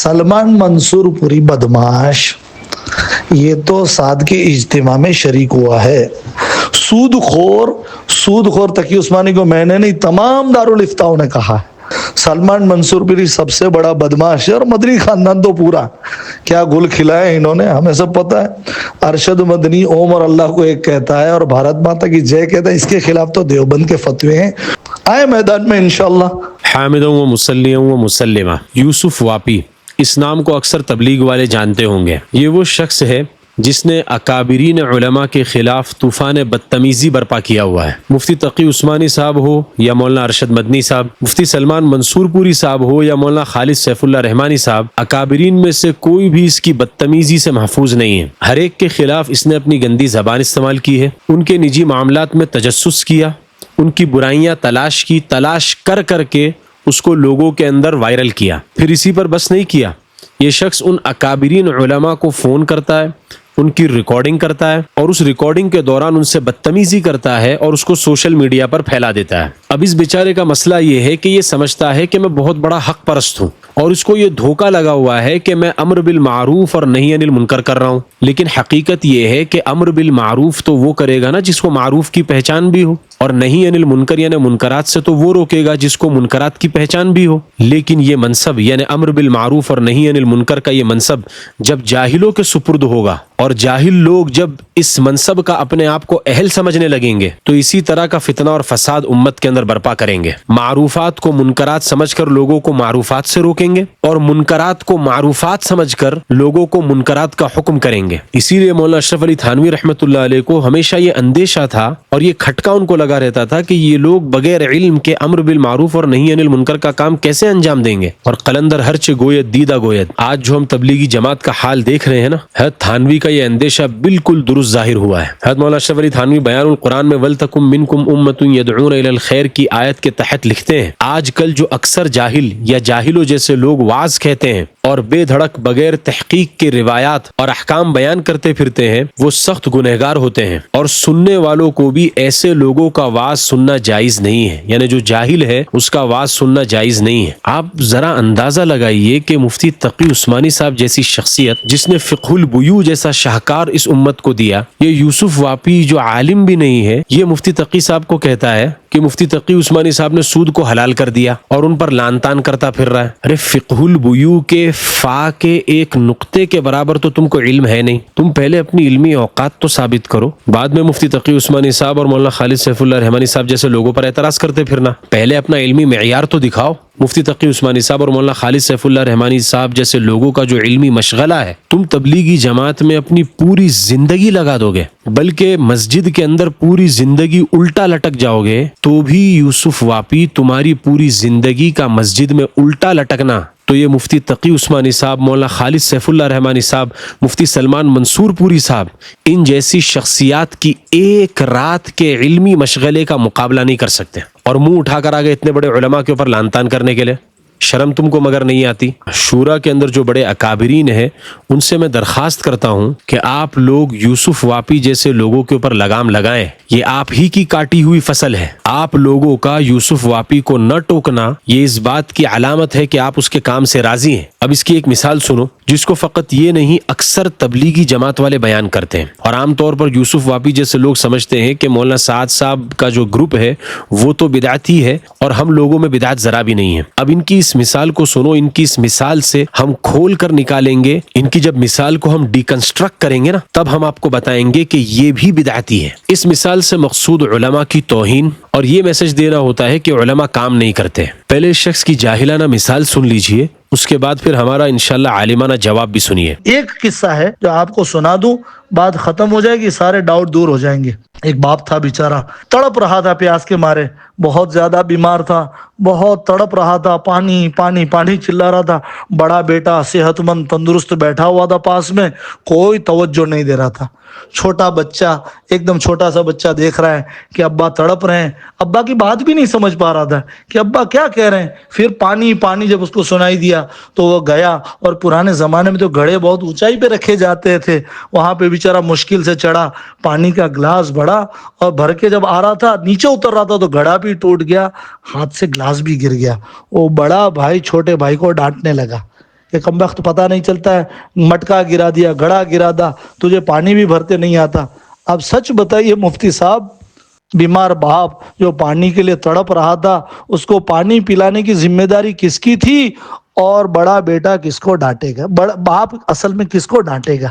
سلمان منصور پوری بدماش یہ تو سعد کے اجتماع میں شریک ہوا ہے. سود خور تقی عثمانی کو میں نے نہیں, تمام دارالفتاؤں نے کہا ہے سلمان منصور پوری سب سے بڑا بدماش ہے, اور مدنی خاندان تو پورا کیا گل کھلائے انہوں نے, ہمیں سب پتا ہے. ارشد مدنی اوم اور اللہ کو ایک کہتا ہے اور بھارت ماتا کی جے کہتا ہے, اس کے خلاف تو دیوبند کے فتوے ہیں. آئے میدان میں انشاءاللہ. حامدوں و مسلیوں و مسلمہ یوسف واپی, اس نام کو اکثر تبلیغ والے جانتے ہوں گے. یہ وہ شخص ہے جس نے اکابرین علماء کے خلاف طوفان بدتمیزی برپا کیا ہوا ہے. مفتی تقی عثمانی صاحب ہو یا مولانا ارشد مدنی صاحب, مفتی سلمان منصور پوری صاحب ہو یا مولانا خالد سیف اللہ رحمانی صاحب, اکابرین میں سے کوئی بھی اس کی بدتمیزی سے محفوظ نہیں ہے. ہر ایک کے خلاف اس نے اپنی گندی زبان استعمال کی ہے, ان کے نجی معاملات میں تجسس کیا, ان کی برائیاں تلاش کر کے اس کو لوگوں کے اندر وائرل کیا. پھر اسی پر بس نہیں کیا, یہ شخص ان اکابرین علماء کو فون کرتا ہے, ان کی ریکارڈنگ کرتا ہے, اور اس ریکارڈنگ کے دوران ان سے بدتمیزی کرتا ہے اور اس کو سوشل میڈیا پر پھیلا دیتا ہے. اب اس بیچارے کا مسئلہ یہ ہے کہ یہ سمجھتا ہے کہ میں بہت بڑا حق پرست ہوں, اور اس کو یہ دھوکہ لگا ہوا ہے کہ میں امر بالمعروف اور نہی عن المنکر کر رہا ہوں. لیکن حقیقت یہ ہے کہ امر بالمعروف تو وہ کرے گا نا جس کو معروف کی پہچان بھی ہو, اور نہی عن المنکر یعنی منکرات سے تو وہ روکے گا جس کو منکرات کی پہچان بھی ہو. لیکن یہ منصب یعنی امر بالمعروف اور نہی عن المنکر کا یہ منصب جب جاہلوں کے سپرد ہوگا, اور جاہل لوگ جب اس منصب کا اپنے آپ کو اہل سمجھنے لگیں گے, تو اسی طرح کا فتنہ اور فساد امت کے اندر برپا کریں گے. معروفات کو منکرات سمجھ کر لوگوں کو معروفات سے روکیں گے, اور منکرات کو معروفات سمجھ کر لوگوں کو منکرات کا حکم کریں گے. اسی لیے مولانا اشرف علی تھانوی رحمۃ اللہ علیہ کو ہمیشہ یہ اندیشہ تھا اور یہ کھٹکا ان کو لگا رہتا تھا کہ یہ لوگ بغیر علم کے امر بالمعروف اور نہی عن المنکر کا کام کیسے انجام دیں گے. اور قلندر ہرچ گوید دیدہ گوید, آج جو ہم تبلیغی جماعت کا حال دیکھ رہے ہیں نا, حضرت تھانوی کا یہ اندیشہ بالکل درست ظاہر ہوا ہے. حضرت مولانا اشرف علی تھانوی بیان القرآن میں ولتکم منکم امۃ یدعون الی الخیر کی آیت کے تحت لکھتے ہیں, آج کل جو اکثر جاہل یا جاہلوں جیسے لوگ واعظ کہتے ہیں اور بے دھڑک بغیر تحقیق کے روایات اور احکام بیان کرتے پھرتے ہیں, وہ سخت گنہگار ہوتے ہیں, اور سننے والوں کو بھی ایسے لوگوں کا واعظ سننا جائز نہیں ہے. یعنی جو جاہل ہے اس کا واعظ سننا جائز نہیں ہے. آپ ذرا اندازہ لگائیے کہ مفتی تقی عثمانی صاحب جیسی شخصیت جس نے فقہ البیوع جیسا شاہکار اس امت کو دیا, یہ یوسف واپی جو عالم بھی نہیں ہے, یہ مفتی تقی صاحب کو کہتا ہے کہ مفتی تقی عثمانی صاحب نے سود کو حلال کر دیا اور ان پر لان تان کرتا پھر رہا ہے. ارے فقہ البیوع کے فا کے ایک نقطے کے برابر تو تم کو علم ہے نہیں, تم پہلے اپنی علمی اوقات تو ثابت کرو, بعد میں مفتی تقی عثمانی صاحب اور مولانا خالد سیف اللہ رحمانی صاحب جیسے لوگوں پر اعتراض کرتے پھرنا. پہلے اپنا علمی معیار تو دکھاؤ. مفتی تقی عثمانی صاحب اور مولانا خالد سیف اللہ رحمانی صاحب جیسے لوگوں کا جو علمی مشغلہ ہے, تم تبلیغی جماعت میں اپنی پوری زندگی لگا دو گے, بلکہ مسجد کے اندر پوری زندگی الٹا لٹک جاؤ گے, تو بھی یوسف واپی تمہاری پوری زندگی کا مسجد میں الٹا لٹکنا تو یہ مفتی تقی عثمانی صاحب, مولانا خالد سیف اللہ رحمانی صاحب, مفتی سلمان منصور پوری صاحب, ان جیسی شخصیات کی ایک رات کے علمی مشغلے کا مقابلہ نہیں کر سکتے, اور منہ اٹھا کر آگے اتنے بڑے علماء کے اوپر لان تان کرنے کے لیے. شرم تم کو مگر نہیں آتی؟ شورا کے اندر جو بڑے اکابرین ہیں ان سے میں درخواست کرتا ہوں کہ آپ لوگ یوسف واپی جیسے لوگوں کے اوپر لگام لگائیں. یہ آپ ہی کی کاٹی ہوئی فصل ہے. آپ لوگوں کا یوسف واپی کو نہ ٹوکنا یہ اس بات کی علامت ہے کہ آپ اس کے کام سے راضی ہیں. اب اس کی ایک مثال سنو جس کو فقط یہ نہیں اکثر تبلیغی جماعت والے بیان کرتے ہیں, اور عام طور پر یوسف واپی جیسے لوگ سمجھتے ہیں کہ مولانا سعد صاحب کا جو گروپ ہے وہ تو بدعتی ہے اور ہم لوگوں میں بدعت ذرا بھی نہیں ہے. اب ان کی اس مثال کو سنو, ان کی اس مثال سے ہم کھول کر نکالیں گے, ان کی جب مثال کو ہم ڈیکنسٹرکٹ کریں گے نا, تب ہم آپ کو بتائیں گے کہ یہ بھی بدعتی ہے. اس مثال سے مقصود علماء کی توہین اور یہ میسج دینا ہوتا ہے کہ علماء کام نہیں کرتے. پہلے اس شخص کی جاہلانہ مثال سن لیجئے, اس کے بعد پھر ہمارا انشاءاللہ عالمانہ جواب بھی سنیے. ایک قصہ ہے جو آپ کو سنا دوں, بات ختم ہو جائے گی, سارے ڈاؤٹ دور ہو جائیں گے. ایک باپ تھا بیچارہ, تڑپ رہا تھا پیاس کے مارے, بہت زیادہ بیمار تھا, بہت تڑپ رہا تھا, پانی پانی پانی چلا رہا تھا. بڑا بیٹا صحت مند تندرست بیٹھا ہوا تھا پاس میں, کوئی توجہ نہیں دے رہا تھا. چھوٹا بچہ, ایک دم چھوٹا سا بچہ دیکھ رہا ہے کہ ابا تڑپ رہے ہیں, ابا کی بات بھی نہیں سمجھ پا رہا تھا کہ ابا کیا کہہ رہے ہیں. پھر پانی پانی جب اس کو سنائی دیا تو وہ گیا, اور پرانے زمانے میں تو گھڑے بہت اونچائی پہ رکھے جاتے تھے, وہاں پہ بیچارہ مشکل سے چڑھا, پانی کا گلاس بڑا اور بھر کے جب آ رہا تھا نیچے اتر رہا تھا تو گھڑا بھی ٹوٹ گیا, ہاتھ سے گلاس بھی گر گیا. وہ بڑا بھائی چھوٹے بھائی کو ڈانٹنے لگا کہ کم وقت پتہ نہیں چلتا ہے، مٹکا گرا دیا، گھڑا گرا دا، تجھے پانی بھی بھرتے نہیں آتا۔ اب سچ بتائیے مفتی صاحب، بیمار باپ جو پانی کے لیے تڑپ رہا تھا، اس کو پانی پلانے کی ذمہ داری کس کی تھی؟ اور بڑا بیٹا کس کو ڈانٹے گا؟ باپ اصل میں کس کو ڈانٹے گا؟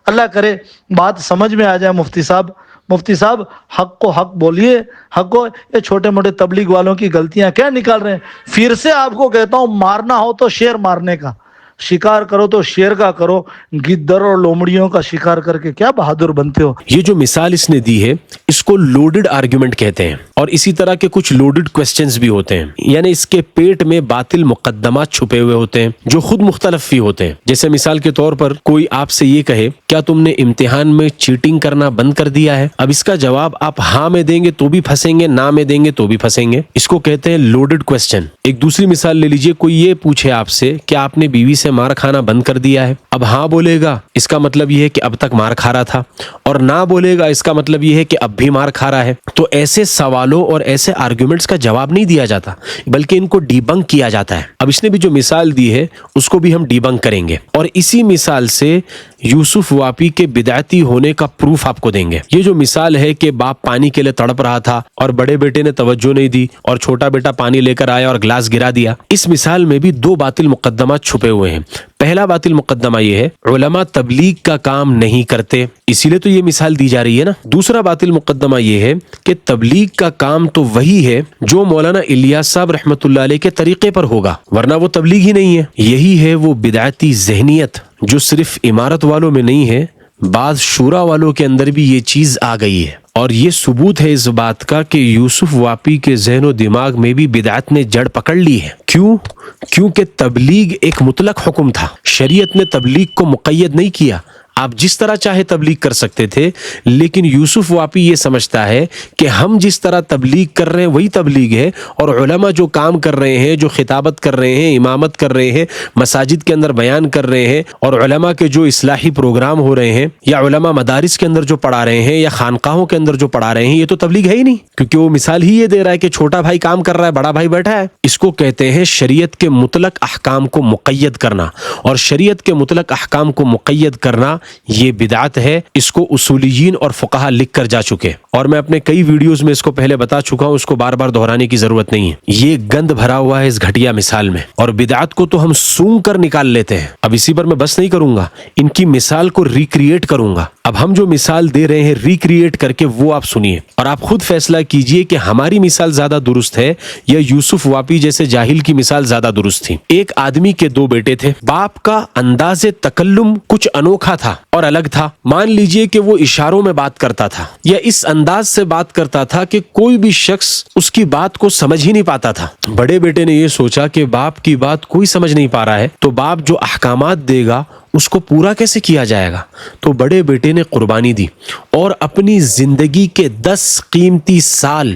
اللہ کرے بات سمجھ میں آ جائے مفتی صاحب۔ مفتی صاحب حق کو حق بولیے، حق کو۔ یہ چھوٹے موٹے تبلیغ والوں کی غلطیاں کیا نکال رہے ہیں؟ پھر سے آپ کو کہتا ہوں، مارنا ہو تو شیر مارنے کا، شکار کرو تو شیر کا کرو، گدر اور لومڑیوں کا شکار کر کے کیا بہادر بنتے ہو؟ یہ جو مثال اس نے دی ہے اس کو لوڈڈ آرگیومنٹ کہتے ہیں، اور اسی طرح کے کچھ لوڈڈ کوسچنز بھی ہوتے ہیں، یعنی اس کے پیٹ میں باطل مقدمات چھپے ہوئے ہوتے ہیں جو خود مختلف ہی ہوتے ہیں۔ جیسے مثال کے طور پر کوئی آپ سے یہ کہے کیا تم نے امتحان میں چیٹنگ کرنا بند کر دیا ہے؟ اب اس کا جواب آپ ہاں میں دیں گے تو بھی پھنسیں گے، نہ میں دیں گے تو بھی پھنسیں گے۔ اس کو کہتے ہیں لوڈڈ کوسچن۔ ایک دوسری مثال لے لیجئے، کوئی یہ پوچھے آپ سے کیا آپ نے بیوی سے مار کھانا بند کر دیا ہے؟ اب ہاں بولے گا، اس کا مطلب یہ ہے کہ اب تک مار کھا رہا تھا، اور نہ بولے گا، اس کا مطلب یہ ہے کہ اب بھی مار کھا رہا ہے۔ تو ایسے سوالوں اور ایسے آرگیومنٹس کا جواب نہیں دیا جاتا، بلکہ ان کو ڈی بنک کیا جاتا ہے۔ اب اس نے بھی جو مثال دی ہے اس کو بھی ہم ڈی بنک کریں گے، اور اسی مثال سے یوسف واپی کے بدعتی ہونے کا پروف آپ کو دیں گے۔ یہ جو مثال ہے کہ باپ پانی کے لیے تڑپ رہا تھا اور بڑے بیٹے نے توجہ نہیں دی اور چھوٹا بیٹا پانی لے کر آیا اور گلاس گرا دیا، اس مثال میں بھی دو باطل مقدمات چھپے ہوئے ہیں۔ پہلا باطل مقدمہ یہ ہے علماء تبلیغ کا کام نہیں کرتے، اسی لیے تو یہ مثال دی جا رہی ہے نا۔ دوسرا باطل مقدمہ یہ ہے کہ تبلیغ کا کام تو وہی ہے جو مولانا الیاس صاحب رحمۃ اللہ علیہ کے طریقے پر ہوگا، ورنہ وہ تبلیغ ہی نہیں ہے۔ یہی ہے وہ بدعتی ذہنیت جو صرف امارت والوں میں نہیں ہے، بعض شورا والوں کے اندر بھی یہ چیز آ گئی ہے، اور یہ ثبوت ہے اس بات کا کہ یوسف واپی کے ذہن و دماغ میں بھی بدعت نے جڑ پکڑ لی ہے۔ کیونکہ تبلیغ ایک مطلق حکم تھا، شریعت نے تبلیغ کو مقید نہیں کیا، آپ جس طرح چاہے تبلیغ کر سکتے تھے، لیکن یوسف واپی یہ سمجھتا ہے کہ ہم جس طرح تبلیغ کر رہے ہیں وہی تبلیغ ہے، اور علماء جو کام کر رہے ہیں، جو خطابت کر رہے ہیں، امامت کر رہے ہیں، مساجد کے اندر بیان کر رہے ہیں، اور علماء کے جو اصلاحی پروگرام ہو رہے ہیں، یا علماء مدارس کے اندر جو پڑھا رہے ہیں، یا خانقاہوں کے اندر جو پڑھا رہے ہیں، یہ تو تبلیغ ہے ہی نہیں، کیونکہ وہ مثال ہی یہ دے رہا ہے کہ چھوٹا بھائی کام کر رہا ہے، بڑا بھائی بیٹھا ہے۔ اس کو کہتے ہیں شریعت کے مطلق احکام کو مقید کرنا، اور شریعت کے مطلق احکام کو مقید کرنا یہ بدعت ہے۔ اس کو اصولیین اور فقہا لکھ کر جا چکے، اور میں اپنے کئی ویڈیوز میں اس کو پہلے بتا چکا ہوں، اس کو بار بار دہرانے کی ضرورت نہیں ہے۔ یہ گند بھرا ہوا ہے اس گھٹیا مثال میں، اور بدعت کو تو ہم سونگ کر نکال لیتے ہیں۔ اب اسی پر میں بس نہیں کروں گا، ان کی مثال کو ریکریٹ کروں گا۔ اب ہم جو مثال دے رہے ہیں ریکریٹ کر کے وہ آپ سنیے، اور آپ خود فیصلہ کیجئے کہ ہماری مثال زیادہ درست ہے یا یوسف واپی جیسے جاہل کی مثال زیادہ درست تھی۔ ایک آدمی کے دو بیٹے تھے، باپ کا انداز تکلم کچھ انوکھا تھا اور الگ تھا۔ مان لیجئے کہ وہ اشاروں میں بات کرتا تھا، یا اس انداز سے بات کرتا تھا کہ کوئی بھی شخص اس کی بات کو سمجھ ہی نہیں پاتا تھا۔ بڑے بیٹے نے یہ سوچا کہ باپ کی بات کوئی سمجھ نہیں پا رہا ہے، تو باپ جو احکامات دے گا اس کو پورا کیسے کیا جائے گا؟ تو بڑے بیٹے نے قربانی دی اور اپنی زندگی کے 10 قیمتی سال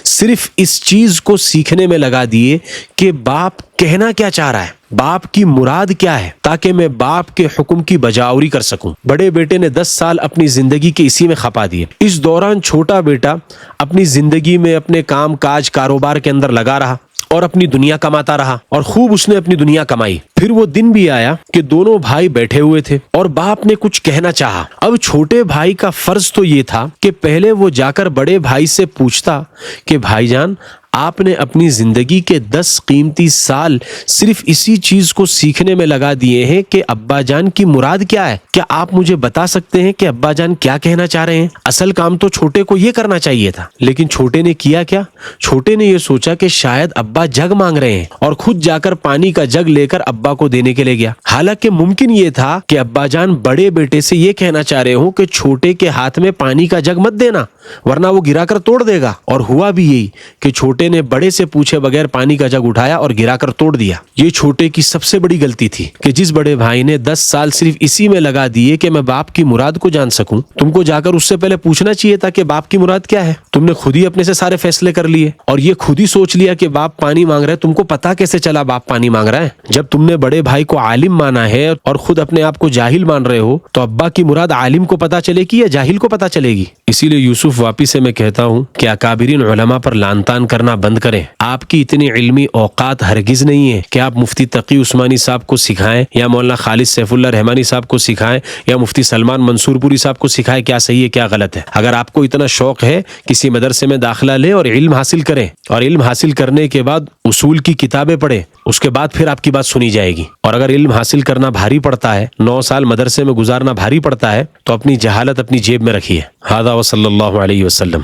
صرف اس چیز کو سیکھنے میں لگا دیے کہ باپ کہنا کیا چاہ رہا ہے، باپ کی مراد کیا ہے، تاکہ میں باپ کے حکم کی بجاوری کر سکوں۔ بڑے بیٹے نے 10 سال اپنی زندگی کے اسی میں کھپا دیے۔ اس دوران چھوٹا بیٹا اپنی زندگی میں اپنے کام کاج کاروبار کے اندر لگا رہا اور اپنی دنیا کماتا رہا، اور خوب اس نے اپنی دنیا کمائی۔ پھر وہ دن بھی آیا کہ دونوں بھائی بیٹھے ہوئے تھے اور باپ نے کچھ کہنا چاہا۔ اب چھوٹے بھائی کا فرض تو یہ تھا کہ پہلے وہ جا کر بڑے بھائی سے پوچھتا کہ بھائی جان، آپ نے اپنی زندگی کے 10 قیمتی سال صرف اسی چیز کو سیکھنے میں لگا دیے ہیں کہ ابا جان کی مراد کیا ہے، کیا آپ مجھے بتا سکتے ہیں کہ ابا جان کیا کہنا چاہ رہے ہیں؟ اصل کام تو چھوٹے کو یہ کرنا چاہیے تھا، لیکن چھوٹے نے کیا کیا؟ چھوٹے نے یہ سوچا کہ شاید ابا جگ مانگ رہے ہیں، اور خود جا کر پانی کا جگ لے کر ابا کو دینے کے لیے گیا۔ حالانکہ ممکن یہ تھا کہ ابا جان بڑے بیٹے سے یہ کہنا چاہ رہے ہوں کہ چھوٹے کے ہاتھ میں پانی کا جگ مت دینا، ورنہ وہ گرا کر توڑ دے گا، اور ہوا بھی یہی کہ چھوٹے نے بڑے سے پوچھے بغیر پانی کا جگ اٹھایا اور گرا کر توڑ دیا۔ یہ چھوٹے کی سب سے بڑی غلطی تھی کہ جس بڑے بھائی نے 10 سال صرف اسی میں لگا دیے کہ میں باپ کی مراد کو جان سکوں، تم کو جا کر اس سے پہلے پوچھنا چاہیے تھا کہ باپ کی مراد کیا ہے۔ تم نے خود ہی اپنے سے سارے فیصلے کر لیے، اور یہ خود ہی سوچ لیا کہ باپ پانی مانگ رہا ہے۔ تم کو پتا کیسے چلا باپ پانی مانگ رہا ہے؟ جب تم نے بڑے بھائی کو عالم مانا ہے اور خود اپنے آپ کو جاہل مان رہے ہو، تو ابا کی مراد عالم کو پتا چلے گی یا جاہل کو پتا چلے گی؟ اسی لیے یوسف واپی سے میں کہتا ہوں کہ اکابرین علماء پر لعن طعن کرنا بند کریں. آپ کی اتنی علمی اوقات ہرگز نہیں ہے کہ آپ مفتی تقی عثمانی صاحب کو سکھائیں یا مولانا خالد سیف اللہ رحمانی صاحب کو سکھائیں یا مفتی سلمان منصور پوری صاحب کو سکھائیں کیا صحیح ہے کیا غلط ہے. اگر آپ کو اتنا شوق ہے کسی مدرسے میں داخلہ لیں اور علم حاصل کریں, اور علم حاصل کرنے کے بعد اصول کی کتابیں پڑھیں, اس کے بعد پھر آپ کی بات سنی جائے گی. اور اگر علم حاصل کرنا بھاری پڑتا ہے, 9 سال مدرسے میں گزارنا بھاری پڑتا ہے, تو اپنی جہالت اپنی جیب میں رکھیے. ھذا وصلی اللہ علیہ وسلم.